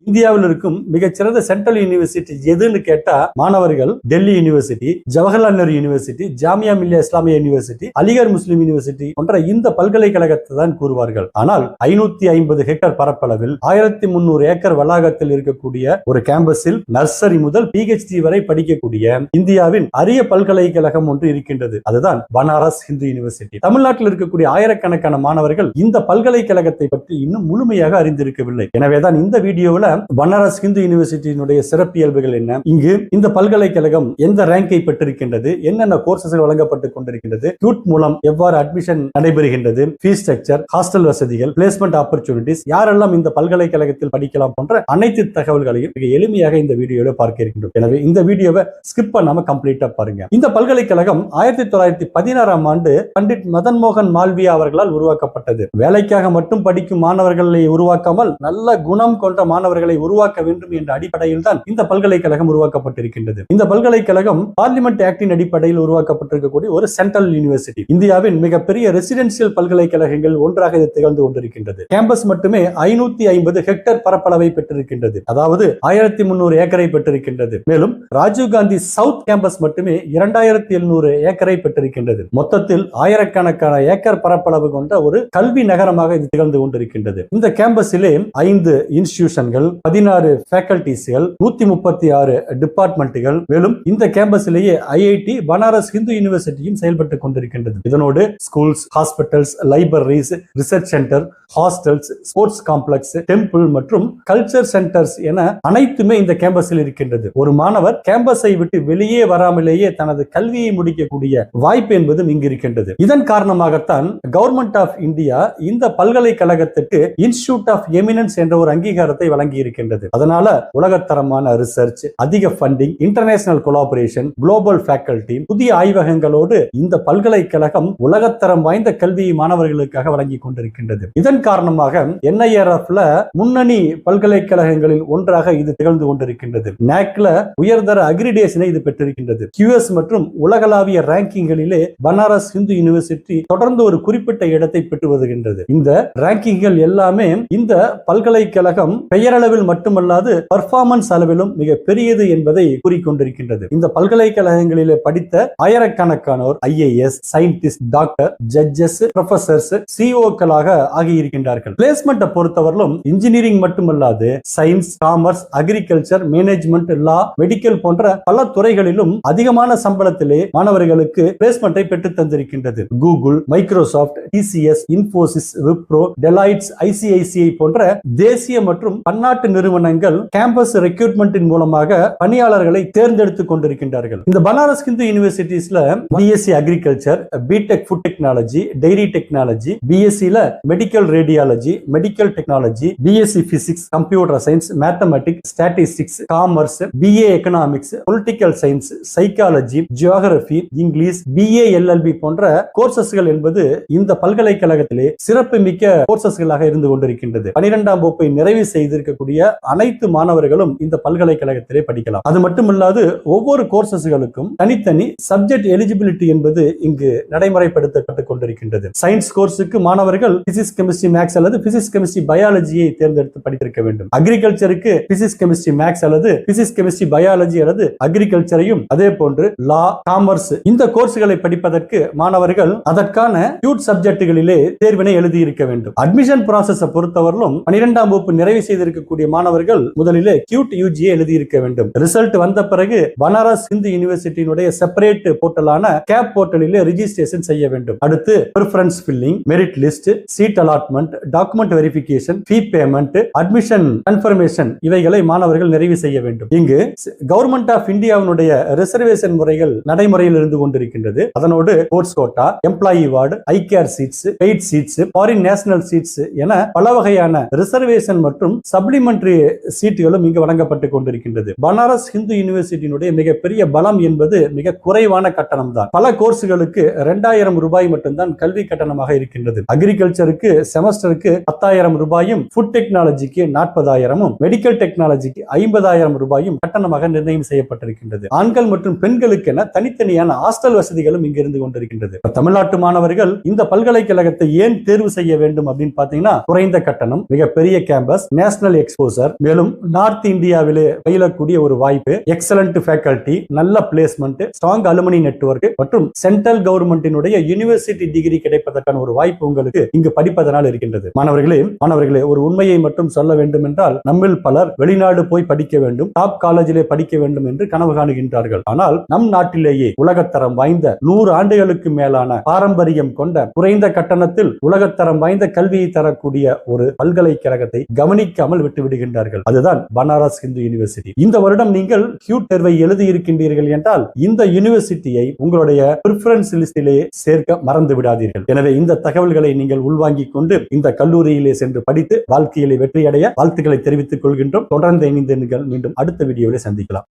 இந்தியாவில் இருக்கும் மிகச்சிறந்த சென்ட்ரல் யூனிவர்சிட்டி எதுன்னு கேட்டா மாணவர்கள் டெல்லி யூனிவர்சிட்டி, ஜவஹர்லால் நேரு யூனிவர்சிட்டி, ஜாமியா மில்லியா இஸ்லாமிய யூனிவர்சிட்டி, அலிகர் முஸ்லிம் யூனிவர்சிட்டி போன்ற இந்த பல்கலைக்கழகத்தை தான் கூறுவார்கள். ஆனால் 550 ஹெக்டேர் பரப்பளவில் 1300 ஏக்கர் வளாகத்தில் இருக்கக்கூடிய ஒரு கேம்பஸில் நர்சரி முதல் PhD வரை படிக்கக்கூடிய இந்தியாவின் அரிய பல்கலைக்கழகம் ஒன்று இருக்கின்றது. அதுதான் பனாரஸ் ஹிந்து யூனிவர்சிட்டி. தமிழ்நாட்டில் இருக்கக்கூடிய ஆயிரக்கணக்கான மாணவர்கள் இந்த பல்கலைக்கழகத்தை பற்றி இன்னும் முழுமையாக அறிந்திருக்கவில்லை. எனவேதான் இந்த வீடியோவில் பனாரஸ் ஹிந்து யூனிவர்சிட்டியினுடைய சிறப்பியல்புகள் என்ன, இங்கு இந்த பல்கலைக்கழகம் எந்த ரேங்கை பெற்றிருக்கின்றது, என்னென்ன கோர்சஸ் வழங்கப்பட்டுக் கொண்டிருக்கின்றது, கியூட் மூலம் எவ்வாறு அட்மிஷன் நடைபெறுகின்றது, ஃபீஸ் ஸ்ட்ரக்சர், ஹாஸ்டல் வசதிகள், பிளேஸ்மெண்ட் ஆப்பர்ச்சுனிட்டிஸ், யாரெல்லாம் இந்த பல்கலைக்கழகத்தில் படிக்கலாம் போன்ற அனைத்து தகவல்களையும் மிக எளிமையாக இந்த வீடியோவில் பார்க்க இருக்கின்றோம். எனவே இந்த வீடியோவை ஸ்கிப் பண்ணாம கம்ப்ளீட்டா பாருங்க. இந்த பல்கலைக்கழகம் 1916ஆம் ஆண்டு பண்டிட் மதன் மோகன் மால்வியா அவர்களால் உருவாக்கப்பட்டது. வேலைக்காக மட்டும் படிக்கும் மாணவர்களை உருவாக்காமல் நல்ல குணம் கொண்ட மாணவர்களை உருவாக்க வேண்டும் என்ற அடிப்படையில் தான் இந்த பல்கலைக்கழகம் உருவாக்கப்பட்டிருக்கின்றது. இந்த பல்கலைக்கழகம் பார்லிமெண்ட் ஆக்டின் அடிப்படையில் உருவாக்கப்பட்டிருக்கக்கூடிய ஒரு சென்ட்ரல் யூனிவர்சிட்டி. இந்தியாவின் மிகப்பெரிய ரெசிடென்சியல் பல்கலைக்கழகங்கள் ஒன்றாக இது திகழ்ந்து கொண்டிருக்கின்றது. கேம்பஸ் மட்டுமே 550 ஹெக்டேர் பரப்பளவை பெற்றிருக்கின்றது. அதாவது 1300 ஏக்கரை பெற்றிருக்கின்றது. மேலும் ராஜீவ்காந்தி சவுத் கேம்பஸ் மட்டுமே 2700 ஏக்கரை பெற்றிருக்கின்றது. மொத்தத்தில் ஆயிரக்கணக்கான ஏக்கர் பரப்பளவு கொண்ட ஒரு கல்வி நகரமாக இது திகழ்ந்து கொண்டிருக்கின்றது. இந்த கேம்பஸிலே 5 இன்ஸ்டிடியூஷன்கள், 16 ஃபேக்கல்டிஸ்கள், 136 டிபார்ட்மெண்ட்டுகள், மேலும் இந்த கேம்பஸிலேயே IIT பனாரஸ் ஹிந்து யூனிவர்சிட்டியும் செயல்பட்டுக் கொண்டிருக்கின்றது. இதனோடு schools, hospitals, libraries, research centre, hostels, sports complex, temple மற்றும் கல்ச்சர் சென்டர்ஸ் என அனைத்துமே இந்த கேம்பஸில் இருக்கின்றது. ஒரு மாணவர் கேம்பஸை விட்டு வெளியே வராமலேயே தனது கல்வியை முடிக்கக்கூடிய வாய்ப்பு என்பதும் இங்கு இருக்கின்றது. இதன் காரணமாகத்தான் கவர்மெண்ட் ஆஃப் இந்தியா இந்த பல்கலைக்கழகத்துக்கு இன்ஸ்டிடியூட் ஆஃப் எமினன்ஸ் என்ற ஒரு அங்கீகாரத்தை வழங்கி இருக்கின்றது. அதனால உலகத்தரமான ரிசர்ச், அதிக funding, international collaboration, global faculty, புதிய ஆய்வகங்களோடு இந்த பல்கலைக்கழகம் உலகத்தரம் வாய்ந்த கல்வியை மாணவர்களுக்காக வழங்கி கொண்டிருக்கின்றது. இதன் காரணமாக NIRFல முன்னணி பல்கலைக்கழகங்களில் ஒன்றாக இது திகழ்ந்து கொண்டிருக்கின்றது. NAACல உயர்தர அக்ரிடேஷனை இது பெற்றிருக்கின்றது. QS மற்றும் உலகளாவிய ரேங்கிங்களிலே பனாரஸ் ஹிந்து யூனிவர்சிட்டி தொடர்ந்து ஒரு குறிப்பிட்ட இடத்தை பெற்று வருகின்றது. இந்த ரேங்கிங்கள் எல்லாமே இந்த பல்கலைக்கழகம் பெயரளவில் மட்டுமல்லாது பர்ஃபார்மன்ஸ் அளவிலும் மிக பெரியது என்பதை கூறிக்கொண்டிருக்கின்றது. இந்த பல்கலைக்கழகங்களிலே படித்த ஆயிரக்கணக்கானோர் IAS, scientist, doctor, judges, professors, CEOக்களாக ஆகியிருக்கின்றார்கள். பிளேஸ்மெண்ட்டை பொறுத்தவரையிலும் இன்ஜினியரிங் மட்டுமல்லாது science, commerce, agriculture, management, law, medical போன்ற பல துறைகளிலும் அதிகமான சம்பளத்திலே மாணவர்களுக்கு பிளேஸ்மெண்ட்டை பெற்று தந்திருக்கின்றது. Google, Microsoft, TCS, Infosys, Wipro, Deloittes, ICICI போன்ற தேசிய மற்றும் பன்னாட்டு நிறுவனங்கள் கேம்பஸ் ரெக்ரூட்மெண்டின் மூலமாக பணியாளர்களை தேர்ந்தெடுத்துக் கொண்டிருக்கின்றார்கள். இந்த பனாரஸ் ஹிந்து யூனிவர்சிட்டிஸ்ல BSc agriculture, BTech food technology, dairy technology, BScல medical radiology, medical technology, BSc physics, computer science, mathematics, statistics, commerce, BA economics, political science, psychology, geography, English, BA LLB போன்ற கோர்சஸ்கள் என்பது இந்த பல்கலைக்கழகத்திலே சிறப்பு மிக்க கோர்சஸ்களாக இருந்து கொண்டிருக்கின்றது. 12ஆம் வகுப்பை நிறைவு செய்திருக்கக்கூடிய அனைத்து மாணவர்களும் இந்த பல்கலைக்கழகத்திலே படிக்கலாம். அது மட்டுமல்லாது ஒவ்வொரு கோர்சஸ்களுக்கும் தனித்தனி சப்ஜெக்ட் எலிஜிபிலிட்டி என்பது இங்கு நடைமுறைப்படுத்தப்பட்டுக் கொண்டிருக்கின்றது. சயின்ஸ் கோர்ஸுக்கு மாணவர்கள் பிசிக்ஸ், கெமிஸ்ட்ரி, மேக்ஸ் அல்லது பிசிக்ஸ், கெமிஸ்ட்ரி, பயாலஜியை தேர்ந்தெடுத்து படித்திருக்க வேண்டும். அக்ரிகல்ச்சருக்கு பிசிக்ஸ், கெமிஸ்ட்ரி, மேக்ஸ் அல்லது பிசிக்ஸ், கெமிஸ்ட்ரி, பயாலஜி அல்லது அக்ரிகல்ச்சரையும், அதே போன்று லா, காமர்ஸ் இந்த கோர்ஸ்களை படிப்பதற்கு மாணவர்கள் அதற்கான டியூட் சப்ஜெக்டுகளிலே தேர்வினை எழுதியிருக்க வேண்டும். அட்மிஷன் ப்ராசஸ் பொறுத்தவரையிலும் 12ஆம் வகுப்பு நிறைவு செய்திருக்கக்கூடிய மாணவர்கள் முதலிலே கியூட் UGயை எழுதியிருக்க வேண்டும். ரிசல்ட் வந்த பிறகு பனாரஸ் ஹிந்து யூனிவர்சிட்டியினுடைய செப்பரேட் போர்ட்டலான கேப் போர்ட்டலிலே ரிஜிஸ்ட்ரேஷன் செய்ய வேண்டும். அடுத்து preference filling, merit list, seat allotment, document verification, fee payment, admission confirmation இவைகளை மாணவர்கள் நிறைவு செய்ய வேண்டும். இங்கு கவர்மெண்ட் ஆஃப் இந்தியாவினுடைய ரிசர்வேஷன் முறைகள் நடைமுறையில் இருந்து கொண்டிருக்கின்றது. அதனோடு கோர்ஸ் கோட்டா, எம்ப்ளாயி வார்டு, ஐகேர் seats, paid seats, foreign national seats என பல வகையான ரிசர்வேஷன் மற்றும் சப்ளிமெண்டரி சீட்டுகளும் இங்கு வழங்கப்பட்டுக் கொண்டிருக்கின்றது. பனாரஸ் ஹிந்து யூனிவர்சிட்டியினுடைய மிகப்பெரிய பலம் என்பது மிக குறைவான கட்டணம் தான். பல கோர்ஸ்களுக்கு 2000 ரூபாய் மட்டும்தான் கல்வி கட்டணமாக இருக்கின்றது. அக்ரிகல்ச்சருக்கு செமஸ்டருக்கு 10,000 ரூபாயும், ஃபுட் டெக்னாலஜிக்கு 40,000, மெடிக்கல் டெக்னாலஜிக்கு 50,000 ரூபாயும் கட்டணமாக நிர்ணயம் செய்யப்பட்டிருக்கின்றது. ஆண்கள் மற்றும் பெண்களுக்கு என தனித்தனியான ஹாஸ்டல் வசதிகளும் இங்கு இருந்து கொண்டிருக்கின்றது. தமிழ்நாட்டு மாணவர்கள் இந்த பல்கலைக்கழகத்தை ஏன் தேர்வு செய்ய வேண்டும் அப்படின்னு பாத்தீங்கன்னா, குறைந்த கட்டணம், மிகப்பெரிய கேம்பஸ், நேஷனல் எக்ஸ்போ எக்ஸ்போசர், மேலும் நார்த் இந்தியாவிலே பயிலக்கூடிய ஒரு வாய்ப்பு, எக்ஸலண்ட் ஃபேக்கல்டி, நல்ல பிளேஸ்மெண்ட், ஸ்ட்ராங் அலுமினி நெட்வொர்க் மற்றும் சென்ட்ரல் கவர்மெண்டினுடைய யூனிவர்சிட்டி டிகிரி கிடைப்பதற்கான ஒரு வாய்ப்பு உங்களுக்கு இங்கு படிப்பதனால் இருக்கின்றது. மாணவர்களே ஒரு உண்மையை மட்டும் சொல்ல வேண்டும் என்றால், நம்மில் பலர் வெளிநாடு போய் படிக்க வேண்டும், டாப் காலேஜிலே படிக்க வேண்டும் என்று கனவு காணுகின்றார்கள். ஆனால் நம் நாட்டிலேயே உலகத்தரம் வாய்ந்த 100 ஆண்டுகளுக்கு மேலான பாரம்பரியம் கொண்ட குறைந்த கட்டணத்தில் உலகத்தரம் வாய்ந்த கல்வியை தரக்கூடிய ஒரு பல்கலைக்கழகத்தை கவனிக்காமல் விட்டு விடுகின்றார்கள். அதுதான் பனாரஸ் ஹிந்து யூனிவர்சிட்டி. இந்த வருடம் நீங்கள் கியூட் தேர்வை எழுதி இருக்கின்றீர்கள் என்றால் இந்த யூனிவர்சிட்டியை உங்களுடைய பிரெஃபரன்ஸ் லிஸ்டிலே சேர்க்க மறந்து விடாதீர்கள். எனவே இந்த தகவல்களை நீங்கள் உள்வாங்கிக் கொண்டு இந்த கல்லூரியிலே சென்று படித்து வாழ்க்கையிலே வெற்றியடைய வாழ்த்துக்களை தெரிவித்துக் கொள்கின்றோம். தொடர்ந்து இணைந்து மீண்டும் அடுத்த வீடியோவில் சந்திக்கலாம்.